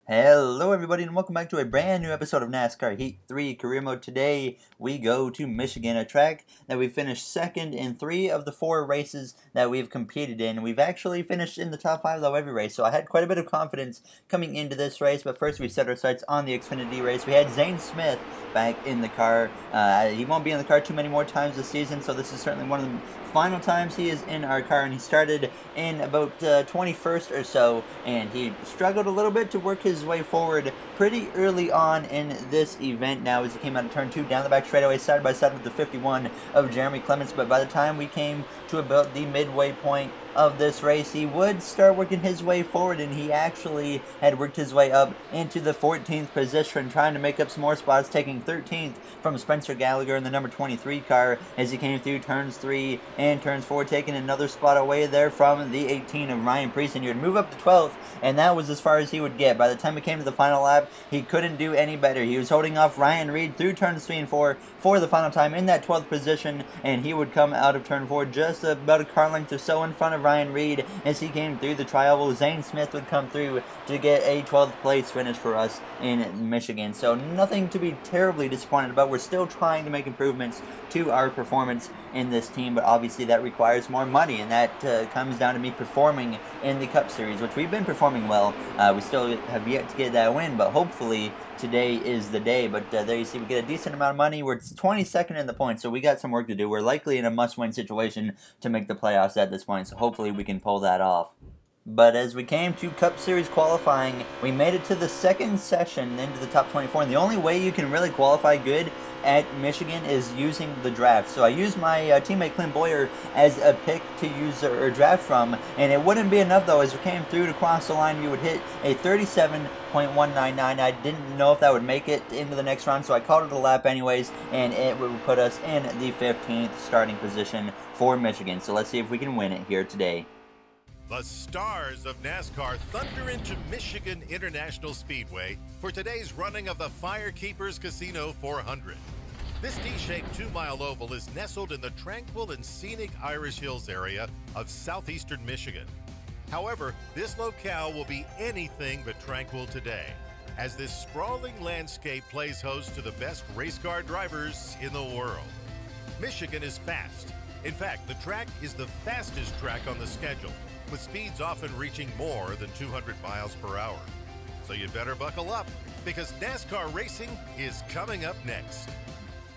Hello everybody and welcome back to a brand new episode of NASCAR Heat 3 Career Mode. Today we go to Michigan, a track that we finished second in 3 of the 4 races that we've competed in. We've actually finished in the top 5 though every race, so I had quite a bit of confidence coming into this race. But first we set our sights on the Xfinity race. We had Zane Smith back in the car. He won't be in the car too many more times this season, so this is certainly one of the final times he is in our car, and he started in about 21st or so, and he struggled a little bit to work his way forward pretty early on in this event now as he came out of turn 2 down the back straightaway side by side with the 51 of Jeremy Clements. But by the time we came to about the midway point of this race, he would start working his way forward, and he actually had worked his way up into the 14th position, trying to make up some more spots, taking 13th from Spencer Gallagher in the number 23 car as he came through turns 3 and turns 4, taking another spot away there from the 18 of Ryan Preece, and he would move up to 12th, and that was as far as he would get. By the time we came to the final lap, he couldn't do any better. He was holding off Ryan Reed through turns 3 and 4 for the final time in that 12th position, and he would come out of turn 4 just about a car length or so in front of Ryan Reed as he came through the tri-oval. Zane Smith would come through to get a 12th place finish for us in Michigan. So nothing to be terribly disappointed about. We're still trying to make improvements to our performance in this team, but obviously that requires more money, and that comes down to me performing in the Cup Series, which we've been performing well. We still have yet to get that win, but hopefully today is the day. But there you see, we get a decent amount of money. We're 22nd in the points, so we got some work to do. We're likely in a must-win situation to make the playoffs at this point, so hopefully we can pull that off. But as we came to Cup Series qualifying, we made it to the second session into the top 24, and the only way you can really qualify good at Michigan is using the draft. So I used my teammate Clint Bowyer as a pick to use or draft from, and it wouldn't be enough though. As we came through to cross the line, we would hit a 37.199. I didn't know if that would make it into the next round, so I called it a lap anyways, and it would put us in the 15th starting position for Michigan. So let's see if we can win it here today. The stars of NASCAR thunder into Michigan International Speedway for today's running of the Firekeepers Casino 400. This D-shaped 2-mile oval is nestled in the tranquil and scenic Irish Hills area of southeastern Michigan. However, this locale will be anything but tranquil today, as this sprawling landscape plays host to the best race car drivers in the world. Michigan is fast. In fact, the track is the fastest track on the schedule, with speeds often reaching more than 200 miles per hour. So you better buckle up, because NASCAR racing is coming up next.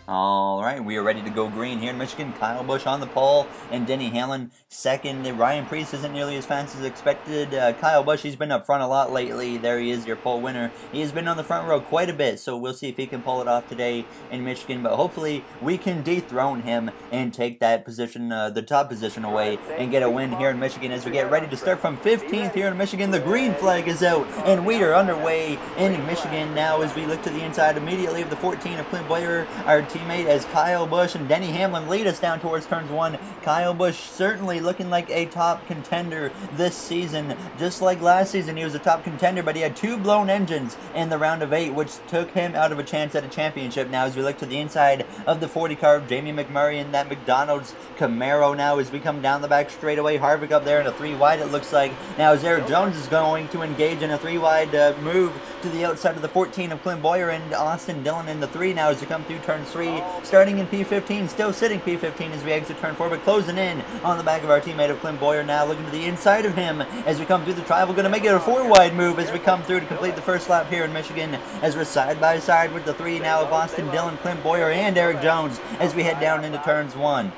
All right, we are ready to go green here in Michigan. Kyle Busch on the pole and Denny Hamlin second. Ryan Preece isn't nearly as fast as expected. Kyle Busch, he's been up front a lot lately. There he is, your pole winner. He has been on the front row quite a bit, so we'll see if he can pull it off today in Michigan. But hopefully we can dethrone him and take that position, the top position away, and get a win here in Michigan as we get ready to start from 15th here in Michigan. The green flag is out, and we are underway in Michigan now as we look to the inside immediately of the 14 of Clint Bowyer, our teammate, as Kyle Busch and Denny Hamlin lead us down towards turns 1. Kyle Busch certainly looking like a top contender this season. Just like last season, he was a top contender, but he had 2 blown engines in the round of 8, which took him out of a chance at a championship. Now as we look to the inside of the 40 car of Jamie McMurray in that McDonald's Camaro now as we come down the back straightaway. Harvick up there in a 3 wide, it looks like. Now as Eric Jones is going to engage in a 3 wide move to the outside of the 14 of Clint Bowyer, and Austin Dillon in the 3 now as we come through turn 3, starting in P15, still sitting P15 as we exit turn 4, but closing in on the back of our teammate of Clint Bowyer now, looking to the inside of him as we come through the trial. We're going to make it a 4 wide move as we come through to complete the first lap here in Michigan, as we're side by side with the 3 now of Austin Dillon, Clint Bowyer, and Eric Jones as we head down into turns 1.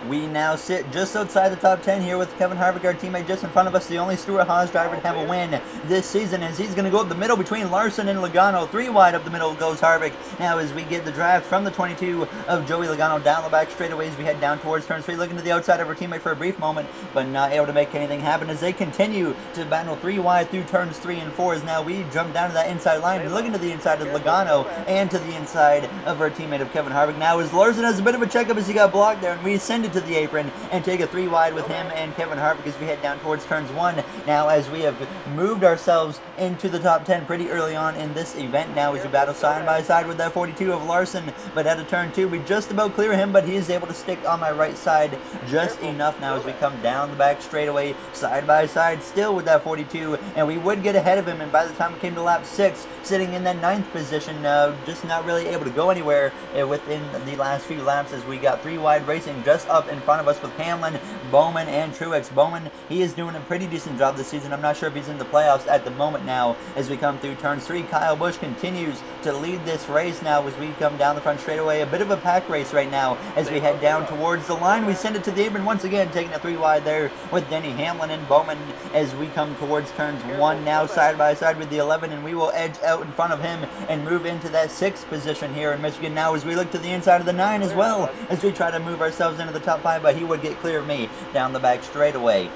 We now sit just outside the top 10 here with Kevin Harvick, our teammate, just in front of us, the only Stewart-Haas driver to have a win this season, as he's going to go up the middle between Larson and Logano. 3 wide up the middle goes Harvick. Now as we get the draft from the 22 of Joey Logano down the back straightaways, as we head down towards turn 3, looking to the outside of our teammate for a brief moment, but not able to make anything happen as they continue to battle 3 wide through turns 3 and 4, as now we jump down to that inside line and looking to the inside of Logano and to the inside of our teammate of Kevin Harvick. Now as Larson has a bit of a checkup as he got blocked there, and we send it to the apron and take a 3 wide with him and Kevin Harvick as we head down towards turns 1. Now, as we have moved ourselves into the top 10 pretty early on in this event now, as we battle side by side with that 42 of Larson, but at a turn 2 we just about clear him, but he is able to stick on my right side just enough now as we come down the back straightaway side by side still with that 42, and we would get ahead of him, and by the time it came to lap 6, sitting in that 9th position, just not really able to go anywhere within the last few laps as we got 3 wide racing just up in front of us with Hamlin, Bowman, and Truex. Bowman, he is doing a pretty decent job this season. I'm not sure if he's in the playoffs at the moment now as we come through turns 3. Kyle Busch continues to lead this race now as we come down the front straightaway. A bit of a pack race right now as we head down towards the line. We send it to the apron once again, taking a 3 wide there with Denny Hamlin and Bowman as we come towards turns 1 now side by side with the 11, and we will edge out in front of him and move into that 6th position here in Michigan now as we look to the inside of the 9 as well as we try to move ourselves into the top 5, but he would get clear of me down the back straightaway.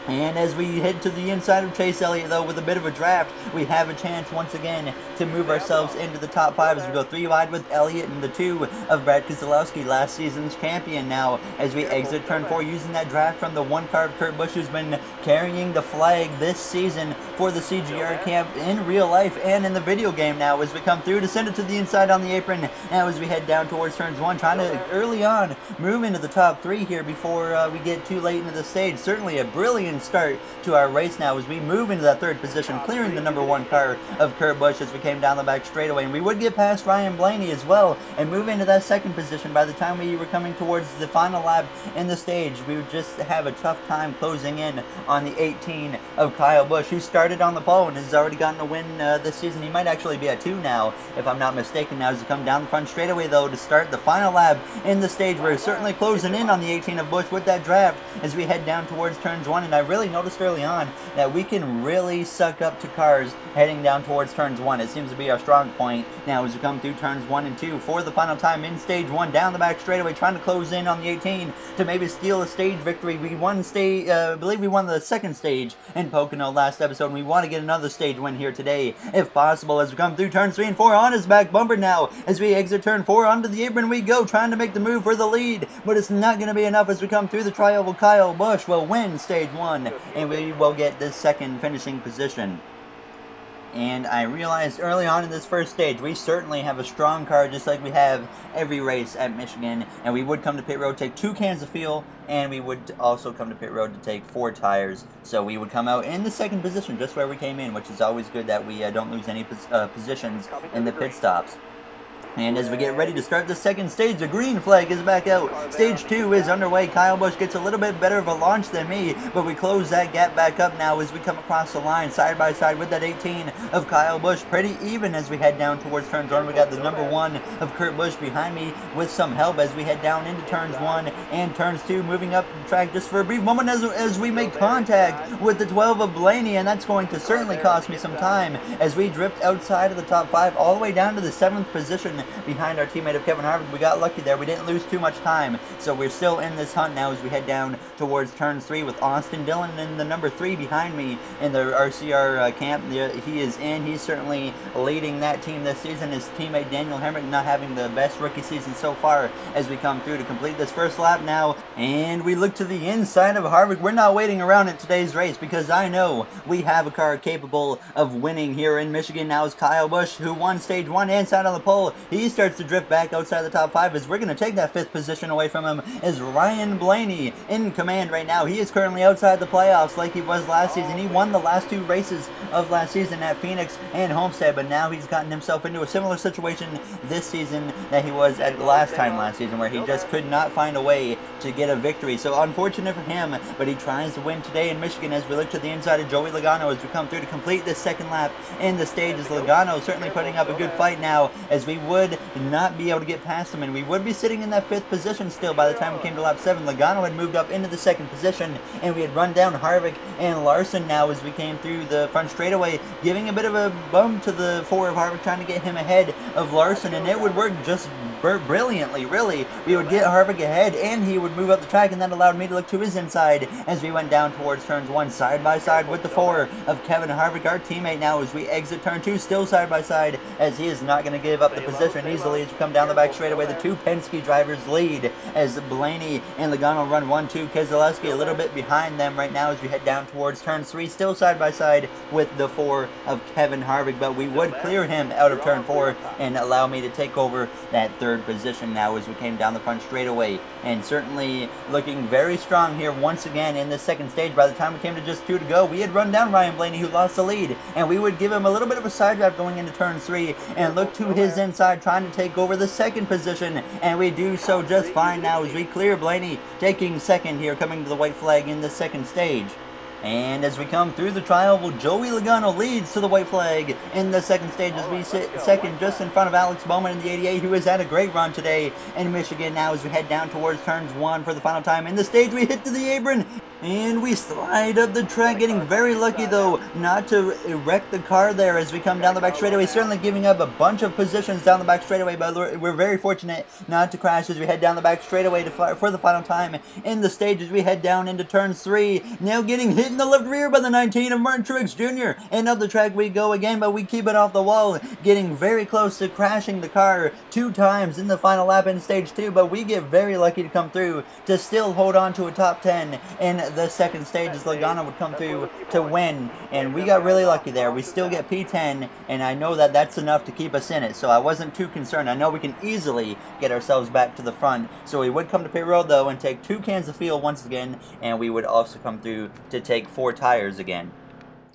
And as we head to the inside of Chase Elliott, though, with a bit of a draft, we have a chance once again to move ourselves into the top 5 as we go 3 wide with Elliott and the 2 of Brad Keselowski, last season's champion now, as we exit turn 4 using that draft from the 1 car of Kurt Busch, who's been carrying the flag this season for the CGR camp in real life and in the video game now as we come through to send it to the inside on the apron now as we head down towards turns 1, trying to early on move into the top 3 here before we get too late into the stage. Certainly a brilliant start to our race now as we move into that 3rd position, clearing the number 1 car of Kurt Busch as we came down the back straightaway, and we would get past Ryan Blaney as well and move into that 2nd position. By the time we were coming towards the final lap in the stage, we would just have a tough time closing in on the 18 of Kyle Busch, who started on the pole and has already gotten a win this season. He might actually be at 2 now, if I'm not mistaken, now as we come down the front straightaway, though, to start the final lap in the stage. We're certainly closing in on the 18 of Busch with that draft as we head down towards turns 1, and I really noticed early on that we can really suck up to cars heading down towards turns 1. It seems to be our strong point now as we come through turns 1 and 2 for the final time in stage 1 down the back straightaway, trying to close in on the 18 to maybe steal a stage victory. We won I believe we won the 2nd stage in Pocono last episode, and we want to get another stage win here today if possible as we come through turns 3 and 4 on his back bumper now as we exit turn 4. Onto the apron we go, trying to make the move for the lead, but it's not going to be enough as we come through the trial. Kyle Busch will win stage 1 and we will get this 2nd finishing position. And I realized early on in this first stage, we certainly have a strong car just like we have every race at Michigan. And we would come to pit road, take 2 cans of fuel, and we would also come to pit road to take 4 tires. So we would come out in the 2nd position, just where we came in, which is always good that we don't lose any positions in the pit stops. And as we get ready to start the 2nd stage, the green flag is back out. Stage 2 is underway. Kyle Busch gets a little bit better of a launch than me, but we close that gap back up now as we come across the line side by side with that 18 of Kyle Busch. Pretty even as we head down towards turns 1. We got the number 1 of Kurt Busch behind me with some help as we head down into turns 1 and turns 2, moving up the track just for a brief moment as we make contact with the 12 of Blaney, and that's going to certainly cost me some time as we drift outside of the top 5 all the way down to the 7th position behind our teammate of Kevin Harvick. We got lucky there. We didn't lose too much time, so we're still in this hunt now as we head down towards turns 3 with Austin Dillon and the number 3 behind me in the RCR camp. He is in. He's certainly leading that team this season. His teammate Daniel Hemrick not having the best rookie season so far as we come through to complete this first lap now. And we look to the inside of Harvick. We're not waiting around in today's race because I know we have a car capable of winning here in Michigan. Now is Kyle Busch, who won stage 1 inside on the pole. He starts to drift back outside the top 5 as we're going to take that 5th position away from him. Is Ryan Blaney in command right now. He is currently outside the playoffs like he was last season. He won the last 2 races of last season at Phoenix and Homestead, but now he's gotten himself into a similar situation this season that he was at the last season, where he just could not find a way to get a victory. So unfortunate for him, but he tries to win today in Michigan as we look to the inside of Joey Logano as we come through to complete this 2nd lap in the stage. As Logano certainly putting up a good fight now as we would not be able to get past him, and we would be sitting in that 5th position still by the time we came to lap 7. Logano had moved up into the 2nd position, and we had run down Harvick and Larson now as we came through the front straightaway, giving a bit of a bump to the 4 of Harvick, trying to get him ahead of Larson, and it would work just brilliantly, really. We would get Harvick ahead, and he would move up the track, and that allowed me to look to his inside as we went down towards turns 1, side by side with the 4 of Kevin Harvick, our teammate now, as we exit turn 2, still side by side, as he is not going to give up the position easily as we come down the back straightaway. The 2 Penske drivers lead as Blaney and Logano run 1-2. Keselowski a little bit behind them right now as we head down towards turn 3, still side by side with the 4 of Kevin Harvick, but we would clear him out of turn 4 and allow me to take over that 3rd position now as we came down the front straightaway. And certainly looking very strong here once again in the 2nd stage. By the time we came to just 2 to go, we had run down Ryan Blaney, who lost the lead, and we would give him a little bit of a side drive going into turn 3 and look to his inside, trying to take over the 2nd position, and we do so just fine now as we clear Blaney, taking 2nd here, coming to the white flag in the 2nd stage. And as we come through the tri-oval, Joey Logano leads to the white flag in the 2nd stage as we sit 2nd just in front of Alex Bowman in the 88, who has had a great run today in Michigan. Now as we head down towards turns 1 for the final time in the stage, we hit to the apron and we slide up the track, getting very lucky though not to wreck the car there as we come down the back straightaway, certainly giving up a bunch of positions down the back straightaway, but we're very fortunate not to crash as we head down the back straightaway for the final time in the stage as we head down into turn 3, now getting hit in the left rear by the 19 of Martin Truex Jr. And up the track we go again, but we keep it off the wall, getting very close to crashing the car 2 times in the final lap in stage 2, but we get very lucky to come through to still hold on to a top 10 in the 2nd stage as Logano would come through to win, and we got really lucky there. We still get P10, and I know that that's enough to keep us in it, so I wasn't too concerned. I know we can easily get ourselves back to the front, so we would come to pit road though and take 2 cans of fuel once again, and we would also come through to take 4 tires again.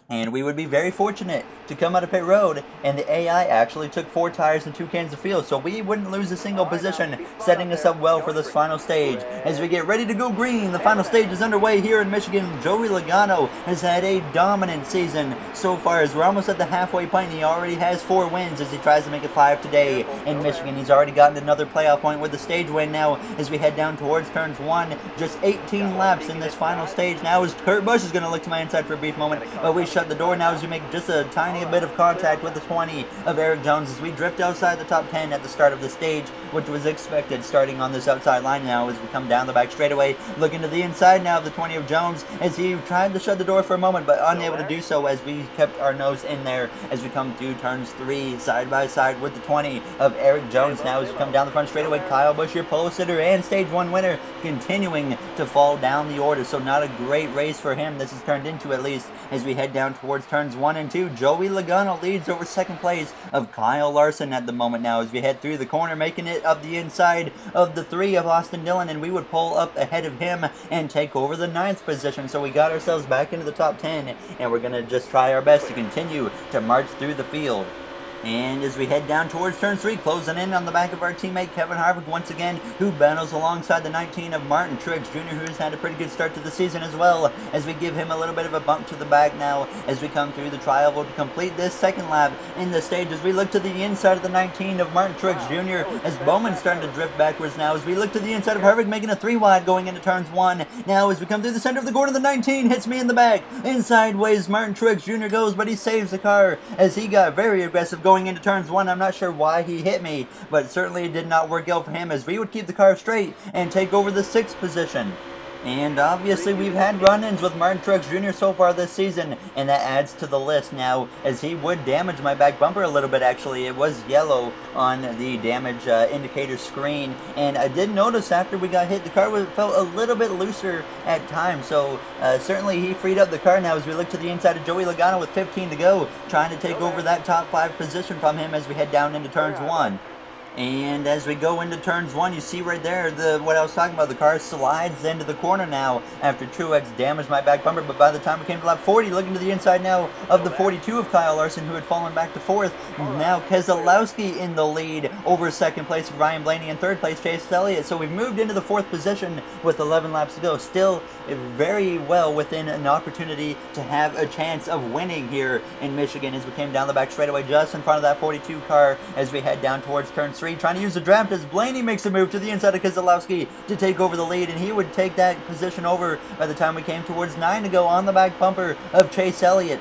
And we would be very fortunate to come out of pit road, and the AI actually took 4 tires and 2 cans of fuel, so we wouldn't lose a single position, setting us up well for this final stage. As we get ready to go green, the final stage is underway here in Michigan. Joey Logano has had a dominant season so far as we're almost at the halfway point. He already has 4 wins as he tries to make it 5 today in Michigan. He's already gotten another playoff point with the stage win now as we head down towards turns 1. Just 18 laps in this final stage now as Kurt Busch is going to look to my inside for a brief moment, but we shut the door now as we make just a tiny bit of contact with the 20 of Erik Jones as we drift outside the top 10 at the start of the stage, which was expected starting on this outside line now as we come down the back straightaway, looking to the inside now of the 20 of Jones as he tried to shut the door for a moment but unable to do so as we kept our nose in there as we come through turns 3 side by side with the 20 of Erik Jones now as we come down the front straightaway. Kyle Busch, your pole sitter and stage 1 winner, continuing to fall down the order, so not a great race for him this has turned into, at least as we head down towards turns 1 and 2. Joey Logano leads over 2nd place of Kyle Larson at the moment now as we head through the corner, making it up the inside of the 3 of Austin Dillon, and we would pull up ahead of him and take over the 9th position. So we got ourselves back into the top 10, and we're going to just try our best to continue to march through the field. And as we head down towards turn 3, closing in on the back of our teammate Kevin Harvick once again, who battles alongside the 19 of Martin Truex Jr., who's had a pretty good start to the season as well, as we give him a little bit of a bump to the back now as we come through the tri-oval to complete this 2nd lap in the stage as we look to the inside of the 19 of Martin Truex Jr. as Bowman's starting to drift backwards now as we look to the inside of Harvick, making a 3 wide going into turns 1. Now as we come through the center of the corner, the 19 hits me in the back. Inside ways Martin Truex Jr. goes, but he saves the car as he got very aggressive going into turns 1. I'm not sure why he hit me, but certainly it did not work out for him as we would keep the car straight and take over the 6th position. And obviously we've had run-ins with Martin Truex Jr. so far this season, and that adds to the list now as he would damage my back bumper a little bit. Actually, it was yellow on the damage indicator screen, and I did notice after we got hit the car felt a little bit looser at times, so certainly he freed up the car now as we look to the inside of Joey Logano with 15 to go, trying to take over that top 5 position from him as we head down into turns 1. And as we go into turns 1, you see right there what I was talking about. The car slides into the corner now after Truex damaged my back bumper. But by the time we came to lap 40, looking to the inside now of the 42 of Kyle Larson, who had fallen back to 4th. Now Keselowski in the lead over 2nd place of Ryan Blaney and 3rd place Chase Elliott. So we've moved into the 4th position with 11 laps to go. Still very well within an opportunity to have a chance of winning here in Michigan as we came down the back straightaway just in front of that 42 car as we head down towards turn 3, trying to use the draft as Blaney makes a move to the inside of Keselowski to take over the lead, and he would take that position over by the time we came towards 9 to go on the back bumper of Chase Elliott.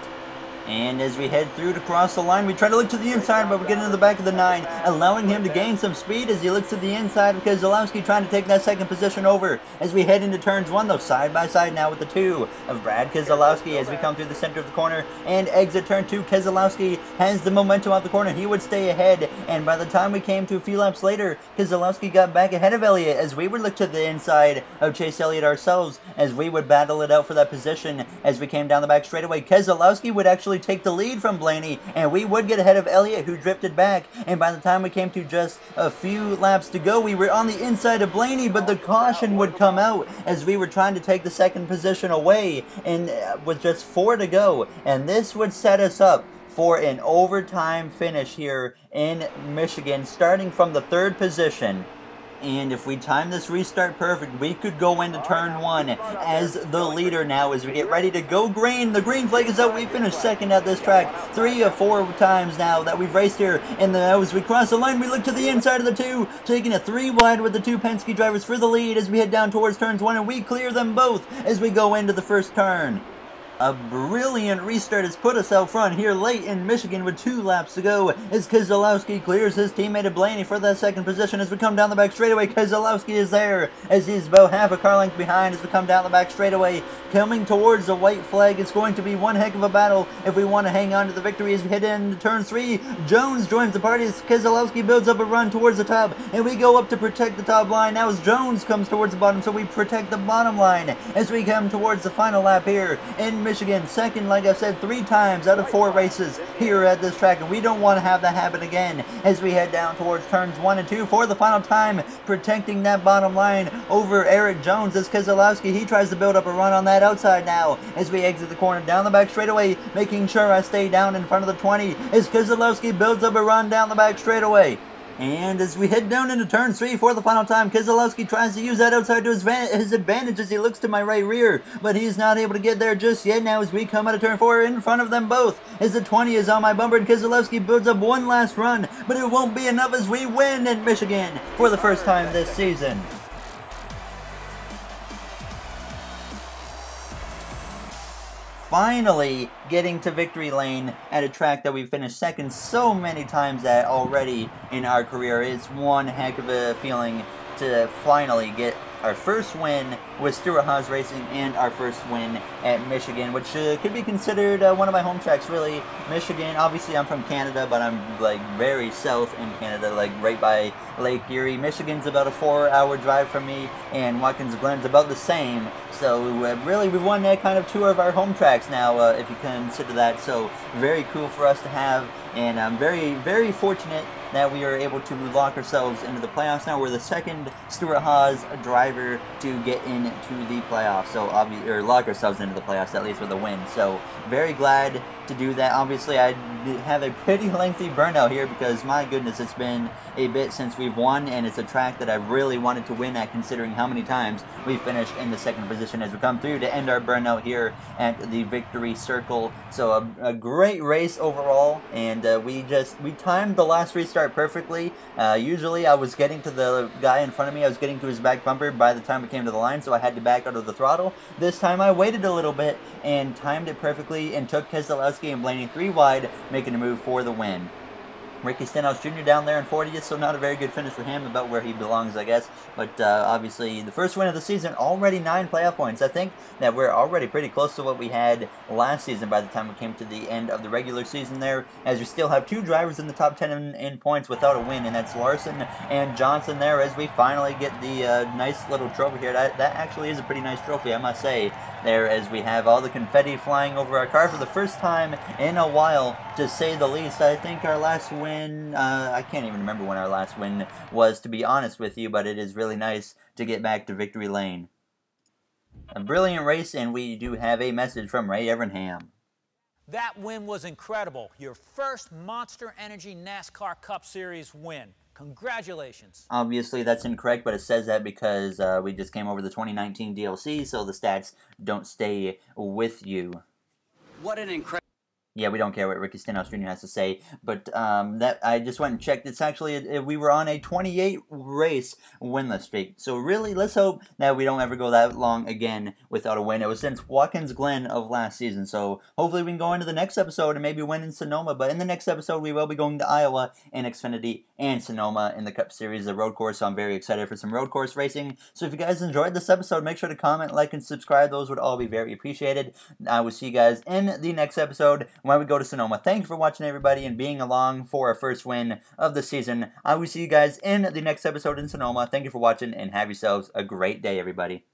And as we head through to cross the line, we try to look to the inside, but we get into the back of the 9, allowing him to gain some speed as he looks to the inside because Keselowski trying to take that second position over. As we head into turns 1, though, side by side now with the 2 of Brad Keselowski as we come through the center of the corner and exit turn 2. Keselowski has the momentum out the corner. He would stay ahead, and by the time we came to a few laps later, Keselowski got back ahead of Elliott as we would look to the inside of Chase Elliott ourselves as we would battle it out for that position as we came down the back straightaway. Keselowski would actually take the lead from Blaney, and we would get ahead of Elliott, who drifted back, and by the time we came to just a few laps to go, we were on the inside of Blaney, but the caution would come out as we were trying to take the second position away, and with just 4 to go, and this would set us up for an overtime finish here in Michigan, starting from the 3rd position. And if we time this restart perfect, we could go into turn 1 as the leader now as we get ready to go green. The green flag is out. We finished 2nd at this track 3 of 4 times now that we've raced here. And as we cross the line, we look to the inside of the 2, taking it 3 wide with the 2 Penske drivers for the lead as we head down towards turns 1, and we clear them both as we go into the first turn. A brilliant restart has put us out front here late in Michigan with 2 laps to go as Keselowski clears his teammate Blaney for that second position as we come down the back straightaway. Keselowski is there as he's about half a car length behind as we come down the back straightaway. Coming towards the white flag, it's going to be one heck of a battle if we want to hang on to the victory as we head into turn 3. Jones joins the party as Keselowski builds up a run towards the top, and we go up to protect the top line. Now as Jones comes towards the bottom, so we protect the bottom line as we come towards the final lap here in Michigan. 2nd, like I said, 3 times out of 4 races here at this track, and we don't want to have that happen again as we head down towards turns 1 and 2 for the final time, protecting that bottom line over Eric Jones as Keselowski, he tries to build up a run on that outside now as we exit the corner down the back straightaway, making sure I stay down in front of the 20 as Keselowski builds up a run down the back straightaway. And as we head down into turn 3 for the final time, Keselowski tries to use that outside to his advantage as he looks to my right rear, but he's not able to get there just yet now as we come out of turn 4 in front of them both as the 20 is on my bumper and Keselowski builds up one last run, but it won't be enough as we win in Michigan for the first time this season. Finally getting to victory lane at a track that we've finished second so many times at already in our career. It's one heck of a feeling to finally get our first win with Stewart-Haas Racing and our first win at Michigan, which could be considered one of my home tracks, really. Michigan, obviously I'm from Canada, but I'm like very south in Canada, like right by Lake Erie. Michigan's about a 4-hour drive from me, and Watkins Glen's about the same. So really, we've won that kind of 2 of our home tracks now, if you consider that. So very cool for us to have, and I'm very, very fortunate that we are able to lock ourselves into the playoffs now. We're the 2nd Stewart-Haas driver to get into the playoffs, so or lock ourselves into the playoffs at least with a win. So very glad to do that. Obviously, I have a pretty lengthy burnout here because my goodness, it's been a bit since we've won, and it's a track that I really wanted to win at, considering how many times we finished in the 2nd position as we come through to end our burnout here at the Victory Circle. So a great race overall, and we timed the last restart perfectly. Usually I was getting to the guy in front of me, I was getting to his back bumper by the time we came to the line, so I had to back out of the throttle. This time I waited a little bit and timed it perfectly and took Keselowski and Blaney 3 wide, making a move for the win. Ricky Stenhouse Jr. down there in 40th, so not a very good finish for him, about where he belongs, I guess. But obviously, the first win of the season, already 9 playoff points. I think that we're already pretty close to what we had last season by the time we came to the end of the regular season there, as we still have 2 drivers in the top 10 in points without a win, and that's Larson and Johnson there, as we finally get the nice little trophy here. That actually is a pretty nice trophy, I must say, there, as we have all the confetti flying over our car for the first time in a while, to say the least. I think our last win, I can't even remember when our last win was, to be honest with you, but it is really nice to get back to victory lane. A brilliant race, and we do have a message from Ray Evernham. That win was incredible. Your first Monster Energy NASCAR Cup Series win. Congratulations. Obviously, that's incorrect, but it says that because we just came over the 2019 DLC, so the stats don't stay with you. What an incredible... Yeah, we don't care what Ricky Stenhouse Jr. has to say, but that I just went and checked. It's actually we were on a 28 race winless streak. So really, let's hope that we don't ever go that long again without a win. It was since Watkins Glen of last season. So hopefully we can go into the next episode and maybe win in Sonoma. But in the next episode, we will be going to Iowa and Xfinity and Sonoma in the Cup Series, the road course. So I'm very excited for some road course racing. So if you guys enjoyed this episode, make sure to comment, like, and subscribe. Those would all be very appreciated. I will see you guys in the next episode when we go to Sonoma. Thank you for watching, everybody, and being along for our first win of the season. I will see you guys in the next episode in Sonoma. Thank you for watching, and have yourselves a great day, everybody.